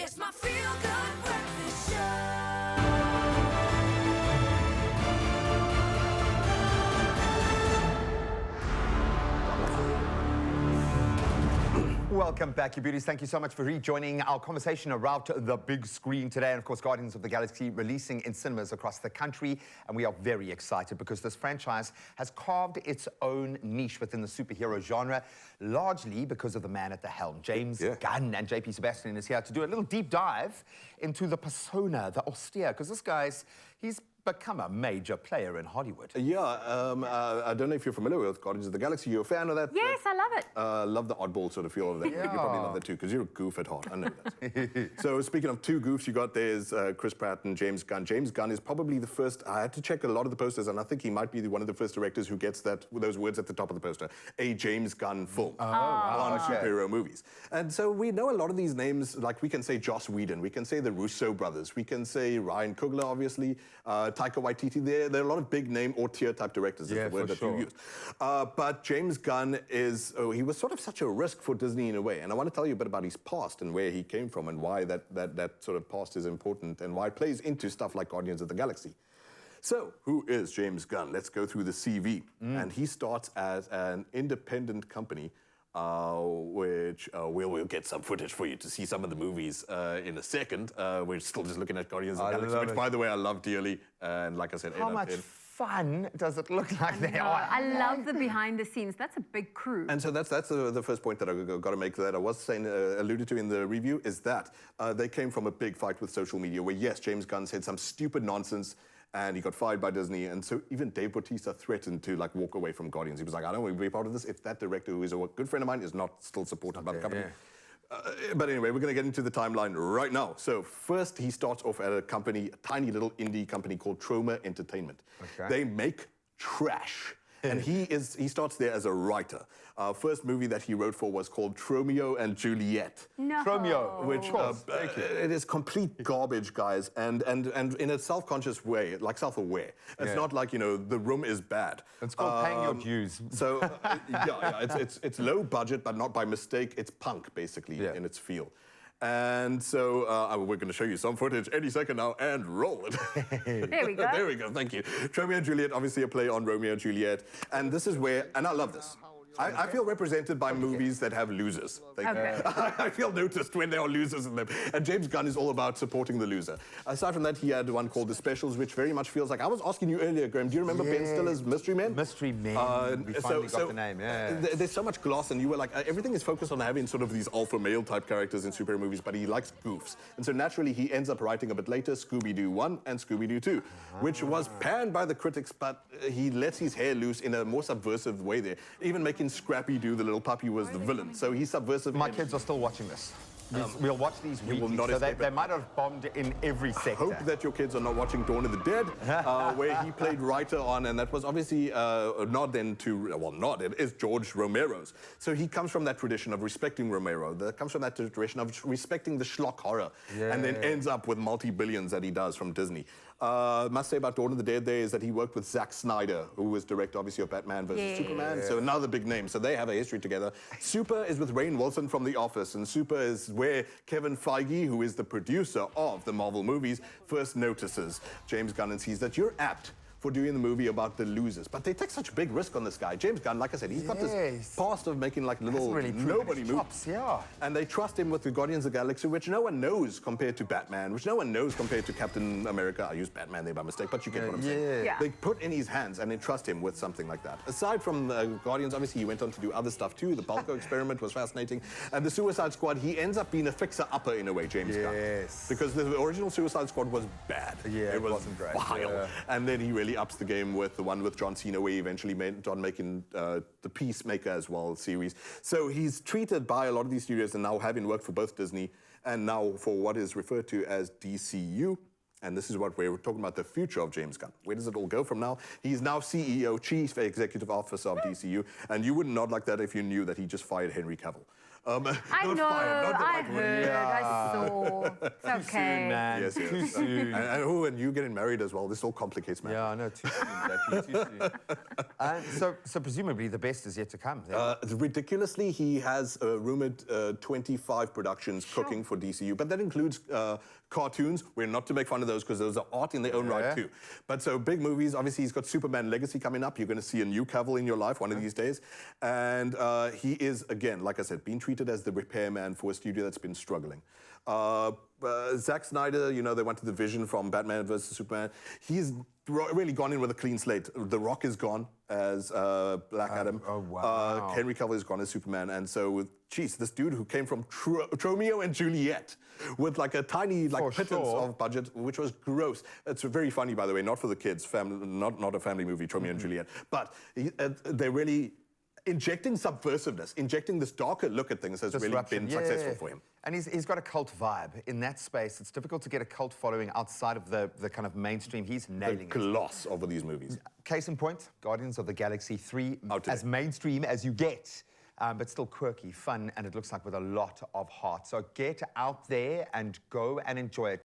It's my feel-good breakfast show. Welcome back, you beauties. Thank you so much for rejoining our conversation around the big screen today. And of course, Guardians of the Galaxy releasing in cinemas across the country. And we are very excited because this franchise has carved its own niche within the superhero genre, largely because of the man at the helm, James Gunn. And JP Sebastian is here to do a little deep dive into the persona, the austere, because this guy's, he's become a major player in Hollywood. I don't know if you're familiar with Guardians of the Galaxy. You're a fan of that? Yes, I love it. Love the oddball sort of feel of that. Yeah. You probably love that too, because you're a goof at heart. I know that. So speaking of two goofs, you got there's Chris Pratt and James Gunn. James Gunn is probably the first. I had to check a lot of the posters, and I think he might be one of the first directors who gets that those words at the top of the poster. A James Gunn film on superhero movies. And so we know a lot of these names. Like we can say Joss Whedon, we can say the Russo brothers, we can say Ryan Coogler, obviously, Taika Waititi. There are a lot of big name or tier type directors, is the word that you use. But James Gunn is, he was sort of such a risk for Disney in a way. And I want to tell you a bit about his past and where he came from and why that sort of past is important and why it plays into stuff like Guardians of the Galaxy. So, who is James Gunn? Let's go through the CV. And he starts as an independent company, which we'll get some footage for you to see some of the movies in a second. We're still just looking at Guardians of the Galaxy, which, by the way, I love dearly. And like I said, how much fun does it look like they are? I love the behind the scenes. That's a big crew. And so that's the first point that I've got to make that I was saying, alluded to in the review, is that they came from a big fight with social media where, yes, James Gunn said some stupid nonsense and he got fired by Disney. And so even Dave Bautista threatened to like walk away from Guardians. He was like, I don't want to be part of this if that director, who is a good friend of mine, is not still supported by the company. But anyway, we're going to get into the timeline right now. So first, he starts off at a company, a tiny little indie company called Troma Entertainment. They make trash. And he starts there as a writer. First movie that he wrote for was called Tromeo and Juliet. No. Tromeo, which it is complete garbage, guys, and in a self-conscious way, like self-aware. It's not like, you know, the room is bad. It's called paying your dues. So it's low budget, but not by mistake. It's punk basically in its feel. And so we're going to show you some footage any second now, and roll it. There we go. There we go, thank you. Romeo and Juliet, obviously a play on Romeo and Juliet. And this is where, and I love this, I feel represented by movies that have losers. I feel noticed when there are losers in them. And James Gunn is all about supporting the loser. Aside from that, he had one called The Specials, which very much feels like, I was asking you earlier, Graham, do you remember Ben Stiller's Mystery Men? Mystery Men, we finally got the name, There's so much gloss, and you were like, everything is focused on having sort of these alpha male type characters in superhero movies, but he likes goofs. And so naturally, he ends up writing a bit later Scooby-Doo 1 and Scooby-Doo 2, which was panned by the critics, but he lets his hair loose in a more subversive way there, even making Scrappy-Doo, the little puppy, was the villain. So he's subversive. My kids are still watching this. We'll watch these weekly, so they might have bombed in every sector. Hope that your kids are not watching Dawn of the Dead, where he played writer on, and that was obviously it is George Romero's. So he comes from that tradition of respecting Romero, that comes from that tradition of respecting the schlock horror, and then ends up with multi-billions that he does from Disney. Must say about Dawn of the Dead there is that he worked with Zack Snyder, who was director, obviously, of Batman vs. Superman, so another big name. So they have a history together. Super is with Rainn Wilson from The Office, and Super is where Kevin Feige, who is the producer of the Marvel movies, first notices James Gunn and sees that you're apt for doing the movie about the losers. But they take such a big risk on this guy. James Gunn, like I said, he's got this past of making like little nobody movies. And they trust him with the Guardians of the Galaxy, which no one knows compared to Batman, which no one knows compared to Captain America. I used Batman there by mistake, but you get what I'm saying. They put in his hands and they trust him with something like that. Aside from Guardians, obviously, he went on to do other stuff too. The Balco experiment was fascinating. And the Suicide Squad, he ends up being a fixer-upper in a way, James Gunn. Because the original Suicide Squad was bad. It wasn't great. Vile. And then he really ups the game with the one with John Cena, where he eventually went on making the Peacemaker as well series. So he's treated by a lot of these studios, and now having worked for both Disney and now for what is referred to as DCU. And this is what we're talking about, the future of James Gunn. Where does it all go from now? He's now CEO, Chief Executive Officer of DCU, and you would nod like that if you knew that he just fired Henry Cavill. I know, I heard, I saw. Oh, it's okay. Too soon, man. Yes, yes. Too soon. And you getting married as well. This all complicates matters. Yeah, I know. Too soon, Jackie. Too soon. So presumably the best is yet to come. Ridiculously, he has rumored 25 productions cooking for DCU, but that includes cartoons. We're not to make fun of those because those are art in their own right too. But so big movies, obviously he's got Superman Legacy coming up. You're going to see a new Cavill in your life one of these days. And he is, again, like I said, being treated as the repairman for a studio that's been struggling. Zack Snyder, you know, they wanted the vision from Batman versus Superman. He's really gone in with a clean slate. The Rock is gone as Black Adam. Oh, wow. Henry Cavill is gone as Superman. And so, geez, this dude who came from Romeo and Juliet with like a tiny pittance of budget, which was gross. It's very funny, by the way, not for the kids, not a family movie, Romeo and Juliet. But they're really injecting subversiveness, injecting this darker look at things has really been successful for him. And he's got a cult vibe. In that space, it's difficult to get a cult following outside of the kind of mainstream. He's nailing it. Gloss over these movies. Case in point, Guardians of the Galaxy 3, as mainstream as you get, but still quirky, fun, and it looks like with a lot of heart. So get out there and go and enjoy it.